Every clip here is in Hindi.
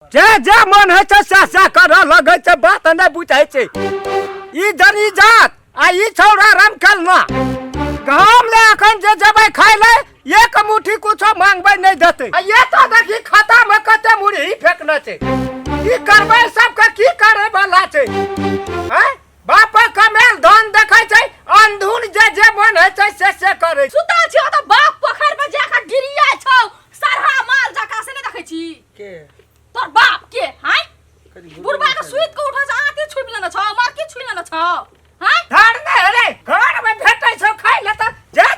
जे जे मन है से कर लगे छे बात नहीं बुझाई छे ई जनी जात आ ई छौरा राम खेलना गाम ले अखन जे जबै खाइ ले एक मुट्ठी कुछ मांगबै नहीं देते आ ये तो देखी खाता में कते मुड़ी ही फेंकना छे की करबै सब के की करे वाला छे हैं बाप कमेल धन देखै छे अंधुन जे मन है से करे सुता छी त बाप पोखर में जाका गिरिया छौ सरहा माल जाका से नहीं देखै छी के तोर बाप के हाय बुढ़बा के सुइत के उठा जा आके छुइ लेना छ मार के छुइ लेना छ हाय धर ने रे घर में भेटै छ खाइ ले त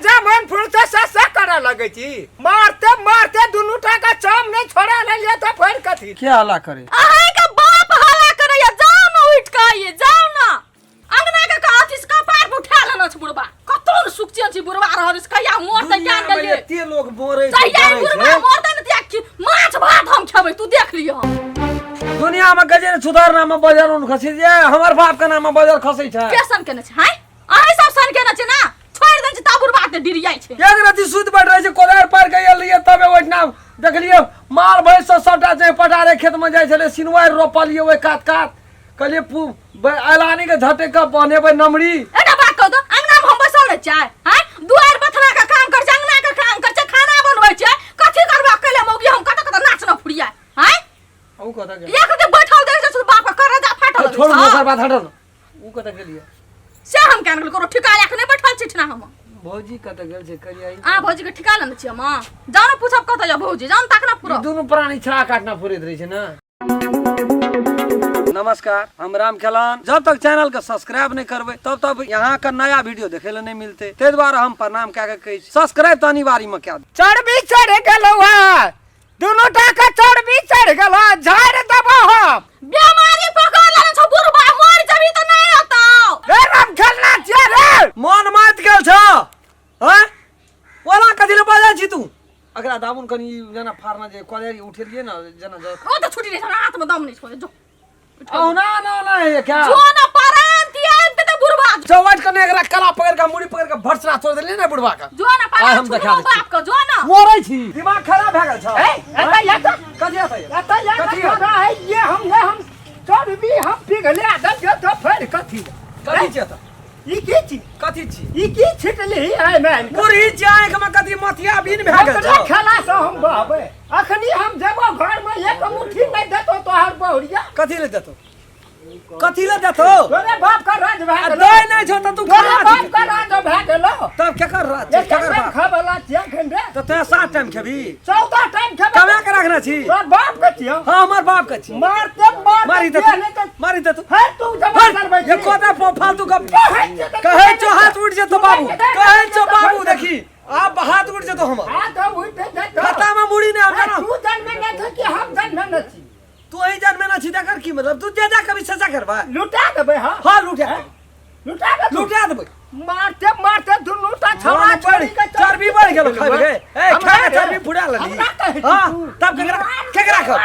जे मन फुलते से करे लगे छी मारते मारते दुनु टाका चाम नहीं छोड़ा ले लिया त फेर कथि क्या हल्ला करे आहाय का बाप हल्ला करे या जाओ ना उठ के आइए जाओ ना अंगना के काथिस का पार पे उठा लेना छ बुढ़बा कतौन सुखचे छी बुढ़बा रहल छ कहिया मोर त जान गेलिए ते लोग मोरे सही बुढ़बा मोर त न देख माछ भात हम खेबै तू देख लियो दुनिया में गजे सुधारना में बाजार उन खसी जे हमर बाप का नाम में बाजार खसै छै केसन केने छ हाय आइ सब सन केने छ ना छोड़ दे छ ताबुर बात डिरियाई छ एक राती सुत बैठ रहे छै कोदार पार के लिए तबे ओइठना देखलिए माल भैंस सब सबटा छै पटारे खेत में जाय छले सिनवार रोपलिए ओइ काट काट कहलिए एलानी के झटे का बनेबै नमरी एटा बात कह दो अंगना में हम बैसल रह छै हाय दुआर बथना का काम कर छै अंगना का काम कर छै खाना बनबै छै कथि करबा अकेले मौगी हम कत कत नाच न फुरिया हाय ऊ कत गेल एक दे बैठल देख छ बाप का कर जा फाटल छोड़ मोकर बात हटन ऊ कत गेलिए से हम केन करो ठिका लेखने बैठल छी ठना हम भौजी कत गेल छै करिया आ भौजी के ठिका लेने छी हम जानो पूछब कत जा भौजी जान तक ना पूरा दोनों प्राणी छा काटना फुरैत रहे छै ना। नमस्कार, हम राम खेलान। जब तक चैनल के सब्सक्राइब नहीं करबे तब तक यहाँ का नया वीडियो देखे ले नहीं मिलते। ते द्वारा हम प्रणाम क्या कहे सब्सक्राइब तो अनिवार्य में क्या चढ़बी चढ़ गेलो है दोनों टाका चढ़बी चढ़ गेलो झाड़ देबो हम बीमारी पकड़ लेने छ बुढ़बा मर जबी त नहीं होतो रे राम खेलना छै रे मन मात गेल छ हैं वाला कथि ले बाजा छी तू अगला दामुन कनी जना फारना जे कोलेरी उठेलिए ना जना ज ओ त छुटी नहीं हाथ में दम नहीं छोड़े जो औ ना ये क्या जो ना पारान तियान त बुढ़बा चौवट कने एकरा कला पकड़ के मुड़ी पकड़ के भटसरा छोड़ देलिए ना बुढ़बा का जो ना पारान हम देखा दे बाप का जो ना मोरै छी दिमाग खराब भ गेल छ ए एता या त कथि है एता या त है ये हम चढ़बी हम पिघले आदम जो तो फेर कथि छै त ई की छी कथि छी ई की छिटली है मैं मुरही चाय के कथि मथिया बीन भ गेल छ खेला से हम बहबे अखनी हम जेबो घर में एक मुट्ठी नहीं देतो तोहर बहुरिया कथि ले देतो कथि ले देतो तोरे बाप का राज भए गेलो दई नहीं छ त तू तोरे बाप का राज भए गेलो तब केकर राज केकर बाप खबला छिया खंडे त ते 7 टाइम खेबी 14 टाइम खबे कमा के रखना छी तोर बाप के छियो हां हमर बाप के छी मारते मारी दे तू है तू जमा करबै ये कोदा फालतू का कहे छो हाथ उठ जेतो बाबू कहे छो बाबू देखी आप हाथ उठ जेतो हमर हाथ उठ जेतो खाता में मुड़ी ने हम जानो तू जन्म में न कि हम जन्म में छी तू ही जन्म में ना छी कर की मतलब तू जे जा कभी सजा करबा लुटा देबै हां लुटा देबै मारते मारते दुनु ता छवा छोड़ी के चर्बी बढ़ गेलो खाबे ए खाए चर्बी फुड़ा लली हां तब केकरा खा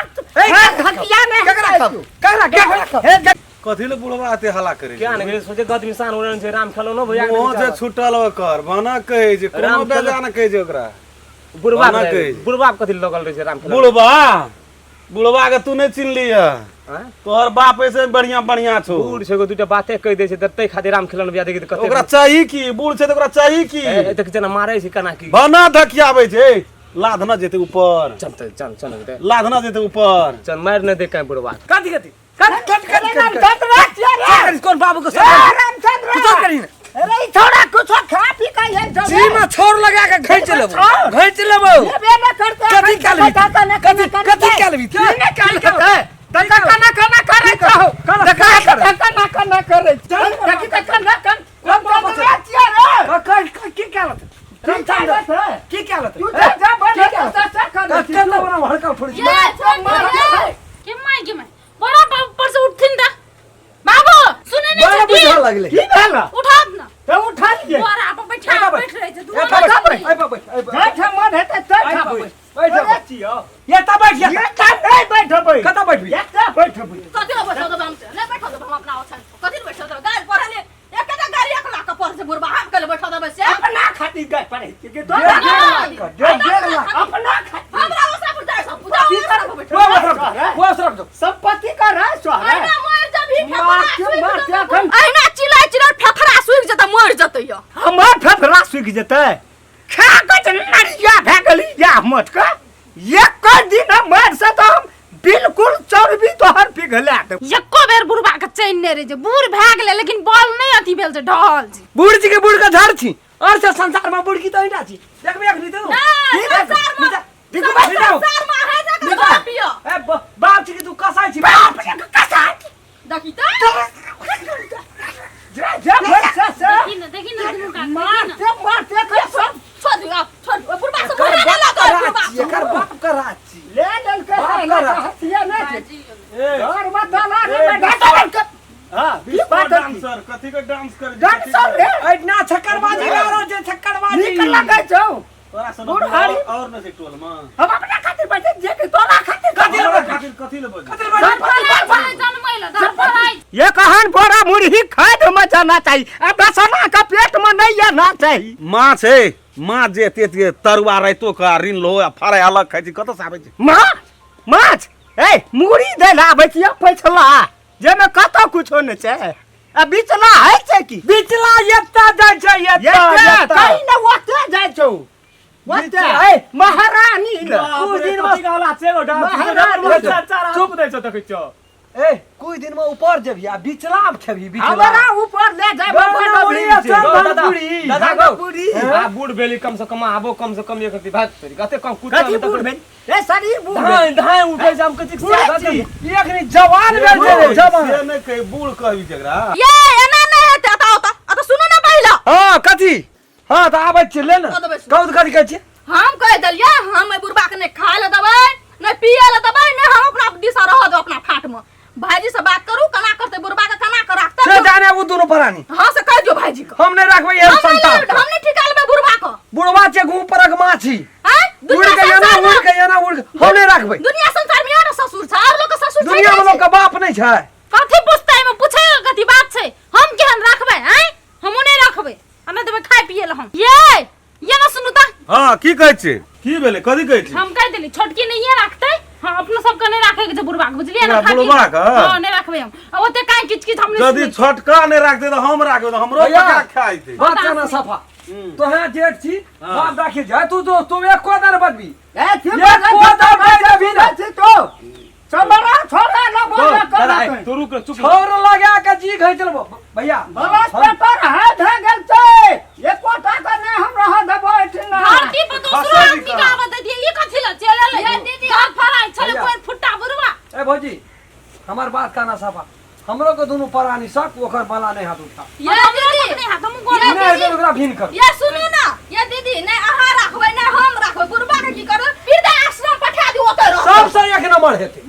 ए हटिया ने केकरा खा कथि ले बुढ़वा आते हल्ला करे क्या नहीं सोचे गद इंसान उड़न से राम खेलो न भैया ओ जे छुटल कर बना कहे जे कोनो बेजा न कहे जे ओकरा बुढ़वा बना कहे बुढ़वा कथि लगल रहे राम खेलो बुढ़वा के तू नहीं चिन लिया तोहर बाप ऐसे बढ़िया बढ़िया छो बूढ़ छै को दुटा बातें कह दे छै तते खातिर राम खेलन बिया देखि कते ओकरा चाहिए की बूढ़ छै त ओकरा चाहिए की देख जना मारै छै कना की बना धकियाबै छै लाद न जेते ऊपर चल लाद न जेते ऊपर चल मार न दे कहीं बुढ़वा कथि कत कौन बाबू को रामचंद्र कुछ करी अरे ई थोड़ा कुछ खा पी का ये जी में छोर लगा के घैंच लेबो ये न करते कथि कालबी ने काल के तका कना करे कहो कना कना करे चल देखि कना कन कौन चिया रे की कालत की कालत तू जा बड़े का कर केतना बना हड़का फोड़ छी ये के मैं बड़ा पर से उठथिन दा बाबू सुने नहीं बड़ा बुझा लगले की भेला उठा ना तो उठा लिए बड़ा पर बैठा बैठ रहे थे ए बैठ मन है त बैठ बैठ चियो ये ता बैठ ये ता नहीं बैठबै कता बैठबी ये ता बैठबै कथि बैठो तो हम नहीं बैठो तो हम अपना ओछन कथि बैठो तो गाड़ी पर ले एकटा गाड़ी एक लाख पर से बुढ़बा हम कल बैठो दबे से अपना खातिर गए पड़े के दो डेढ़ लाख अपना खातिर हमरा ओसा पर जाए सब पूजा बैठो बस रख दो संपत्ति का राज है अहिना मर जब ही मार के अखन अहिना चिल्ला फेफड़ा सुख जता मर जतै य हमर फेफड़ा सूख जेतै खा के नरिया भए गेली या मत का एक दिन मर से तो हम बिल्कुल चर्बी तोहर पिघला दे एको बेर बुढ़बा के चैन ने रे जे बूढ़ भए गेलै लेकिन बॉल नहीं अथी भेल छै ढल छी बूढ़ जी के बूढ़ का झाड़ छी और से संसार में बूढ़ की तो इटा छी देखबे एक नीते देखो भाई संसार में है जा के पियो ए बाप जी के तू कसाई छी बाप रे कसा देखी त जा से देखी न दुनु का मारते के सब छोड़ बुढ़बा से बोले ना लगा बुढ़बा एकर बाप का राज छी ले लेल के हथिया ना छै घर में डाला रे डांसर हां बात डांसर कथी के डांस कर डांसर रे इतना छक्करबाजी गारो जे छक्करबाजी निकल लगे छौ तोरा सन बुढ़ारी और न से टोल में हम अपना खातिर बैठे जे के तोरा खातिर कथी ले बजे ये कहान बोरा मुर्गी खाए तो मचाना चाहिए अब दसना का पेट में नहीं आना चाहिए माछ है माछ जे ते तरुआ रहितो का ऋण लो या फाड़े अलग खाइ छी कत से आबै छी माछ ए मुड़ी दे ला आबै छी पैसला जे में कत कुछो न छै आ बिचला है छै की बिचला एत्ता जाय छै ये कहीं न ओते जाय छौ ओते ए महारानी ल कुछ दिन में गाला चेगो डाल चुप दै छ देखै छ ए कोई दिन में ऊपर जेबी आ बिचला में खेबी बिचला हमरा ऊपर ले जाय दादा गो पूरी आ बूढ़ बेली कम से कम आबो कम से कम एक अथी भाग तरी कते कम कुछ कथी बूढ़ भेल ए शरीर बूढ़ धाय धाय उठे जाम कथी से एक नहीं जवान भेल छै जवान से नै कहि बूढ़ कहबी जकरा ये एना नहीं हेते आता सुनो ना पहिला हां कथी हां त आबै छै ले न कौद कथी कहै छै हम कह दलिया हम बुढ़बा के नहीं खाए ले दबै नहीं पिए ले दबै नहीं हम अपना दिशा रह दो अपना फाट में भाईजी से बात करू कना करते बुढ़बा के कना कर रखते से जाने वो दोनों परानी हां से कह दियो भाईजी को हम नहीं रखबै ये संतान हम नहीं ठिका लेबे बुढ़बा को बुढ़वा छै घू परक माछी हैं उड़ के yana उड़ के yana उड़ हम नहीं रखबै दुनिया संसार में यार ससुर छ और लोग के ससुर छै दुनिया में लोग का बाप नहीं छै कथी पूछते में पूछे कथी बात छै हम केहन रखबै हैं हम नहीं रखबै हमें देबे खाए पिए ले हम ये ना सुनु त हां की कहै छै की भेले कथी कहै छै हम कह देली छोटकी नहीं है रखते हां अपना सब के नहीं रखे के बुढ़बा के बुझलिए ना बुढ़बा के हां नहीं रखबै हम अब ओते काई किच किच हम यदि छोटका नै राखते त हम राखबै त हमरो पका खाइते बात करना सफा तो है जेठ छी बाप राखी जाय तू एक कोदर बनबी ए कोदर भाई ना तो सबरा छोड़ा ना बोल दादा कर तू रुक चुप छोर लगा के जी घै चलबो भैया बलस पेपर है ध गेल छै एक कोटा का नहीं हम रह देबो इतना धरती पर दूसरा आदमी का आवाज दिए ये कथी ल चले ले ये दीदी हाथ फराई चले कोई फुट्टा बुढ़वा ए भौजी हमार बात कहना सफा हमरो के दोनों परानी सक ओकर बाला नहीं हाथ उठा ये दीदी नहीं हाथ हम गोरे नहीं ओकरा भिन कर ये सुनू ना ये दीदी नहीं आहा रखबै नहीं हम रखबै बुढ़बा के की करू वृद्ध आश्रम पठा दी ओते रह सब से एक नंबर हेते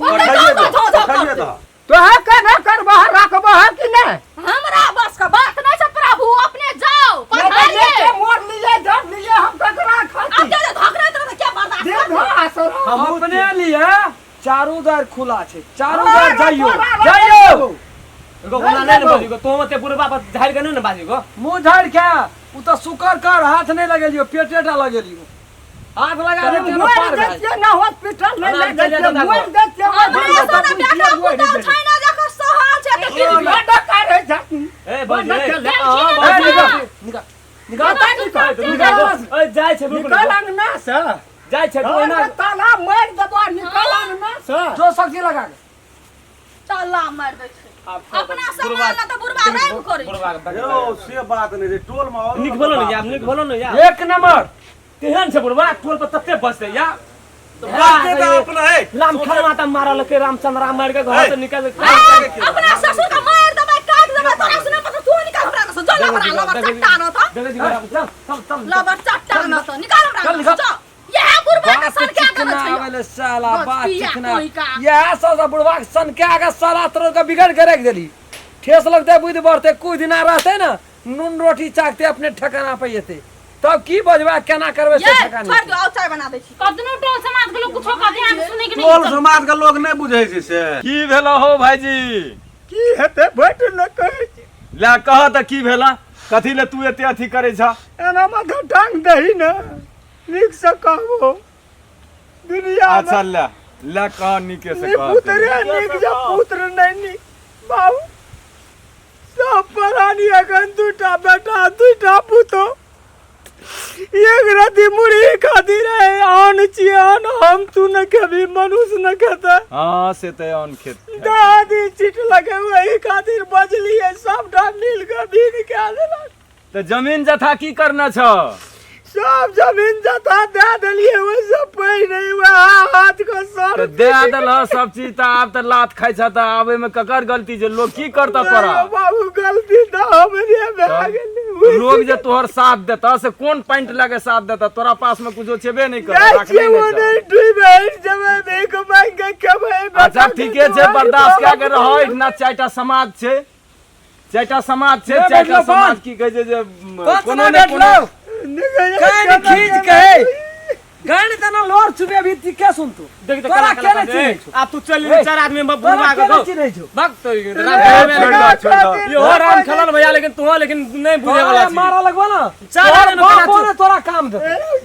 खाइए त तो है के न कर बाहर रखबो है कि नहीं हमरा बस का बात नहीं छै प्रभु अपने जाओ ये पठाइए मोर लिए जब लिए हम ककरा अब खाती जे धकरा तो क्या बर्दाश्त दे कर दो आसर हम अपने लिए चारों द्वार खुला छै चारों द्वार जाइयो एगो बोला नहीं न बाजी को तो मते बुढ़बा पर झाड़ के न बाजी को मुंह झाड़ के उ त सुकर कर हाथ नहीं लगेलियो पेटेटा लगेलियो हाथ लगा दे तो पार मोर गए देते ना हॉस्पिटल में ले चले जाते जाता मोर देते अपने सोना बेटा पुता छैना देखो सोहाल छै त की बड़ा करे जाती ए बाजी निकाल निकाल ए जाय छै रुक निकल अंगना से जाय छै कोई ना ताला मार देबो निकल अंगना से जो शक्ति लगा के ताला मार दे छै अपना सामान ला त बुढ़बा रैब करै बुढ़बा के यो से बात नै रे टोल में और निक बोलो न यार निक बोलो न यार एक नंबर केहन छै बुढ़बा टोल पर तत्ते बसते यार बाते त अपना है राम खल माता मारल के रामचंद्र राम मार के घर से निकल अपना ससुर का मार देबै काट देबै तोरा सुन पर तू निकाल हमरा से जल हमरा लबर चट्टा न त चल लबर चट्टा न त निकाल हमरा से यह बुढ़बा के सन क्या करे छै आवेले साला बस बात पिया चिकना कोई का। यह सब बुढ़वा सन क्या के साला तोर के बिगड़ के रख देली ठेस लगते बुध बढ़ते कुछ दिन रहते ना नून रोटी चाकते अपने ठिकाना पे जेते तब की बजबा केना करबे से ये ठिकाना छोड़ दो और चाय बना दै छी कतनो टोल समाज के लोग कुछो का ध्यान सुने के टोल नहीं समाज के लोग नै बुझै छै से की भेलो हो भाईजी की हेते बैठ न कहै ला कह त की भेला कथी ले तू एते अथी करे छ एना मत टांग दही न नीक से कहबो दुनिया अच्छा ला ला कहानी के से पुत्र निक जा पुत्र नहीं बाबू सब परानी अगन दूटा बेटा दूटा पुतो एक राती मुड़ी खाती रहे आन चियान हम तू न कभी मनुष्य न खाता हां से ते अन खेत दादी चिट लगे वही खातिर बजली है सब डाल नील का भीग के आ देला तो जमीन जथा की करना छ सब जमीन जता दे दिलिए वो सब पे नहीं हुआ हाथ को तो सर दे दल सब चीज त आप त लात खाइ छ त आवे में ककर गलती जे लोग की करता तोरा बाबू गलती तो हमरे में आ गेली लोग जे तोहर साथ देता से कौन पॉइंट लगे साथ देता तोरा पास में कुछ छेबे नहीं कर देखिए वो नहीं डूबे जब देखो बैंक के कमाए अच्छा ठीके छे बर्दाश्त क्या कर रहो इतना चारटा समाज छे चारटा समाज छे चारटा समाज की कहे जे कोनो ने कोनो कान खींच के गान तना लोर छुबे भी ती क्या सुन तू देख तो तोरा कला केले चिन्है छौ आ तू चल चार आदमी में तोरा बुरबा केले गो चिन्है छौ भक्त छोड़ यो राम खलन भैया लेकिन तू लेकिन नहीं बुझे वाला छी मारा लगवा ना चार आदमी तोरा में बाप ने तोरा काम दे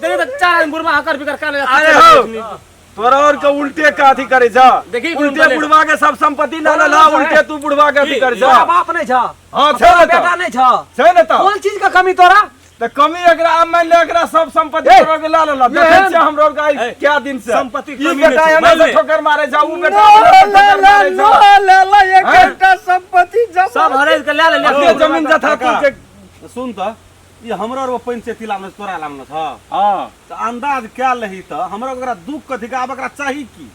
देख तो चार आदमी बुरबा हकर बिकर कर अरे हो तोरा और के उल्टे का अथी करे जा देखी उल्टे बुढ़वा के सब संपत्ति ला ला उल्टे तू बुढ़वा के अथी कर जा तोरा बाप नहीं छ हां तोरा छे बेटा नहीं छ छे न त कौन चीज का कमी तोरा त कमी एकरा अब मान ले एकरा सब संपत्ति तोरा के ला ला देखे छे हमरो गाय क्या दिन से संपत्ति ई कमी बेटा नहीं हमें छे, से ठोकर मारे जा ऊ बेटा ले एक हैं? घंटा संपत्ति जमा सब हरे के ले ले अपने जमीन जथा तू के सुन त ये हमरा रो पंचायती लाम तोरा लाम न था हां तो अंदाज क्या लही त हमरा ओकरा दुख कथि का अब एकरा चाही की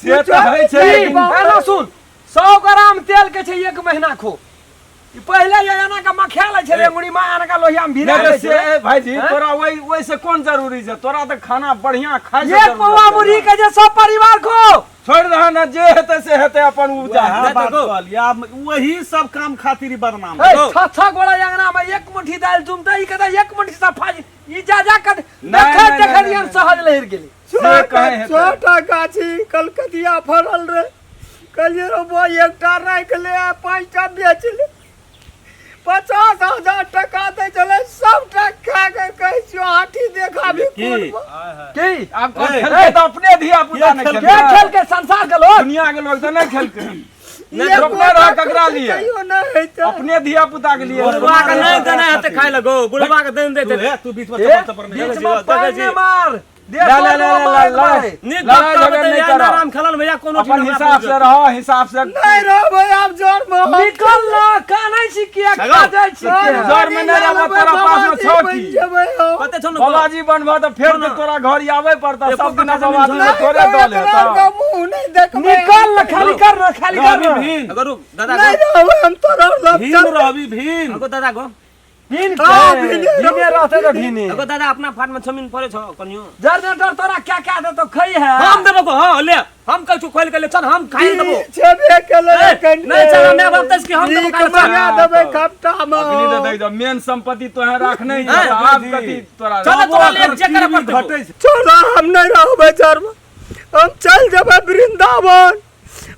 से त है छे लेकिन पहला सुन 100 ग्राम तेल के छै 1 महीना खो ई पहले योजना का मखिया ले छले मुड़ी मां आना का लोहिया में भिरा नहीं ले से भाई जी तोरा वही से कौन जरूरी है तोरा तो खाना बढ़िया खाए से एक जरूरी पौवा है। मुड़ी के जे सब परिवार खो छोड़ रहा ना जे हेते से हेते अपन उपजा हाँ, बात कहली, आब वही सब काम खातिर ही बदनाम ए है। छ गोला अंगना में एक मुट्ठी दाल तुम त ई कहता एक मुट्ठी सफाई ई जा जा कर नहीं, देख नहीं, देखलियन नहीं। सहज लहर गेली से कहे हेते छोटा गाछी कलकतिया फरल रे कलिए रो वो एकटा राख ले आ 5टा बेच ले 50,000 टका दे चले सब खा के कह छो हाथी देखा भी की? की आप कौन ए, खेल के तो अपने धिया पुता ने खेल के खेल के संसार के लोग दुनिया के लोग तो नहीं खेल के ये रोकने रहा ककरा लिए कहियो ना है तो अपने धिया पुता के लिए बुढ़वा के नहीं देना है तो खाए लगो बुढ़वा के देन तू देते है, तू बीच में ए, चप्पल चप्पल बीच नहीं में पानी में मार दे ला, ला, ला, ला, ला, ला। नी लड़ाई डॉक्टर झगड़ नहीं बताइए करो। राम खलन भैया कोनो अपन हिसाब से रहो हिसाब से नहीं रो भाई आप जोर में निकल ना कानै सिकिया खा जाय छी जोर में नहीं रहबो तोरा पास में छौ की पते छौ न बाबाजी बनबा तो फिर तो तोरा घर आवे पड़ता सब दिन बाबाजी नहीं, में थोड़े दल है मुंह नहीं देख निकल ना खाली कर ना खाली कर ना भीन अगर रुक दादा नहीं गो रो हम तो रो भीन रहबी भीन अगो दादा गो भीन हाँ, के भीने भीने रहते तो भीने अगो दादा अपना फाट में जमीन पड़े छौ कनियो जनरेटर तोरा क्या क्या दे तो खई है हम देबो को हां ले हम कल छु खोल के ले चल हम खाई देबो छबे के ले नहीं चल मैं बतास कि हम देबो का कल मंगा देबे खपटा अग्नि दे में दे जो मेन संपत्ति तो है रखने ही हाँ, आप जी। कथी तोरा चलो तोरा ले चेक करे पड़ते घटे छै। छोड़ा हम नहीं रहो बाजार में हम चल जब वृंदावन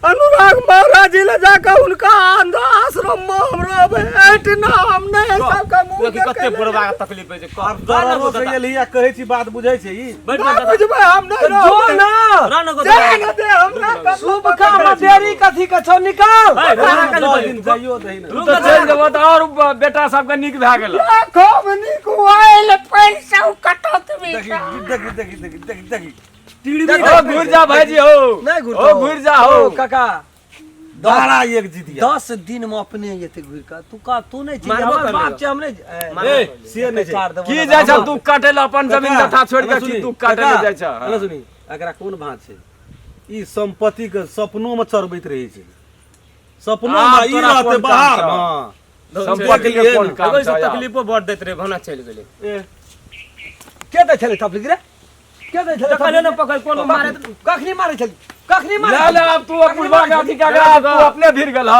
अनुराग महाराज जी ले जाकर उनका आश्रम में हम रहे ना हम नहीं सब का मुंह कि कते बुढ़वा के तकलीफ है जे अब दररो से एलिया कहै छी बात बुझै छै ई बैठ ना दादा बुझबे हम नहीं जो रहो ना रानो गो दे ना दे हमरा का शुभ काम में देरी कथी के छौ निकाल भाई राना कल 10 दिन जाइयो दही तू न तो चल जेबो तो और बेटा सबके निक भए गेल लाखों में निकुआइल पैसा कटत में देखी देखी देखी देखी देखी ओ घुर जा भाईजी हो नहीं घुर ओ घुर जा हो काका दाड़ा एक जीतिया 10 दिन में अपने येते घुर का तू नहीं मारबो हमर कर बाप लेगा। छे हम नहीं ए से नहीं छै चार देबो की ना। जाय छ तू काटे ल अपन जमीन काका, तथा छोड़ के सुनी, की तू काटे ले काका, जाय छ हेलो सुनी एकरा कोन भात छै ई संपत्ति के सपनो में चरबैत रहै छै सपनो आ, में ई तोरा रहते कोन बाहर काम हां संपत्ति के कोन काम अगो छ से यार? तकलीफो बढ़ देत रे भना चल गेले के दे छले तफलीक रे के दे छले देखले न पकड़ कोनो मारे कखनी मारे छले कखनी मारे ले ले अब तू अपन बाग अथी का तू अपने भिर गेल ह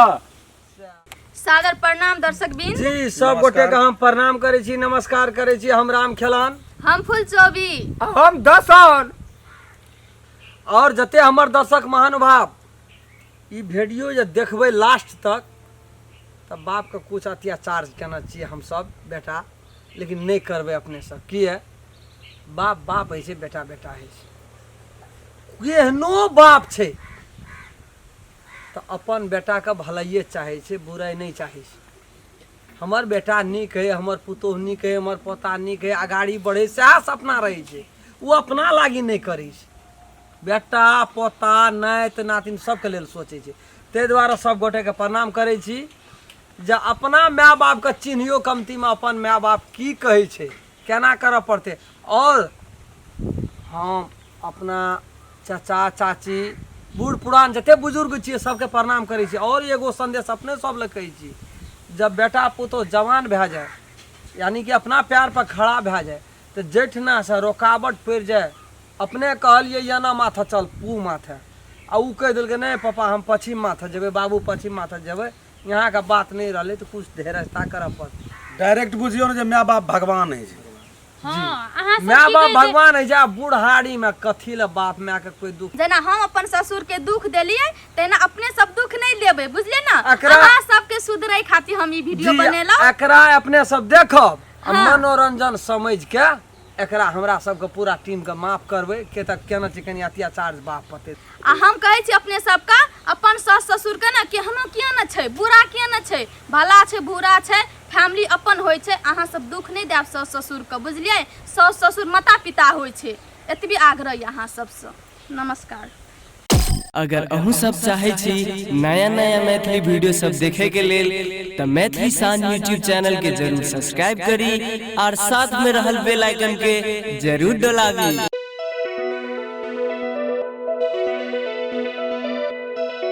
सादर प्रणाम दर्शक बिन जी सब गोटे के हम प्रणाम करे छी नमस्कार करे छी हम राम खेलान हम फूल चौबी हम दसन और जते हमर दर्शक महानुभाव ई वीडियो जे देखबै लास्ट तक तब बाप के कुछ अत्याचार केना चाहिए हम सब बेटा लेकिन नहीं करबै अपने सब की है बाप बाप है से बेटा बेटा है से केहनो बाप छै तो अपन बेटा के भलाइए चाहे छै, बुराई नहीं चाहे छै। हमर बेटा नीक है, हमर पुतोह नीक है, हमर पोता नीक है, अगाड़ी बढ़े सएह सपना रहे छै, वो अपना लागी नहीं करे छै। बेटा पोता नाइत नातिन सबके लेल सोचे छै। ताहि दुआरे सब गोटे के प्रणाम करे छी जे अपना माय बाप के चिन्हियो कमती में अपन माय बाप की कहे छै, केना करऽ पड़ते। और हम अपना चाचा चाची बूढ़ पुरान जते बुजुर्ग छियै सबके प्रणाम करै छी। और एगो संदेश अपने सब लए कहै छी, जब बेटा पुतोह जवान भए जाए यानी कि अपना पैर पर खड़ा भए जाए तो जेठना से रुकावट पड़ि जाए, अपने कहलिए याना माथा चल पू माथे, आ उ कह दिलकै नहीं पापा हम पश्चिम माथा जेबै, बाबू पश्चिम माथा जेबै, यहाँ का बात नहीं रहले तो कुछ धैर्यता करऽ पड़त। डायरेक्ट बुझियो ना जे माय बाप भगवान है। हाँ अहाँ सब माय की बाप कहै छै? भगवान है जा बूढ़हारी में कथी ले बाप माय के कोई दुख। जेना हम अपन ससुर के दुख देलिए तेना अपने सब दुख नहीं लेबे, बुझलिए ना। एकरा- अहाँ सबके सुधरै खातिर हम ई वीडियो बनेलौ। एकरा अपने सब देखब आ हाँ। मनोरंजन समझ के एकरा हमरा सबके पूरा टीम के माफ करबै के तक केना चिकन अत्याचार बाप पते। आ हम कहै छी अपने सबका अपन सास ससुर के ना केहनो किया न छै, बुरा किया न छै, भला छै बुरा छै, फैमिली अपन होइ छै। अहाँ सब दुख नहीं देब सास ससुर के, बुझलिए। सास ससुर माता पिता होइ छै, एतबी आग्रह य अहाँ सबसँ। नमस्कार। अगर अहूँ सब चाहे छी नया नया मैथिली वीडियो सब देखे के लेल तो मैथिली साँझ यूट्यूब चैनल के जरूर सब्सक्राइब करी और साथ में रहल बेल आइकन के जरूर दबावी।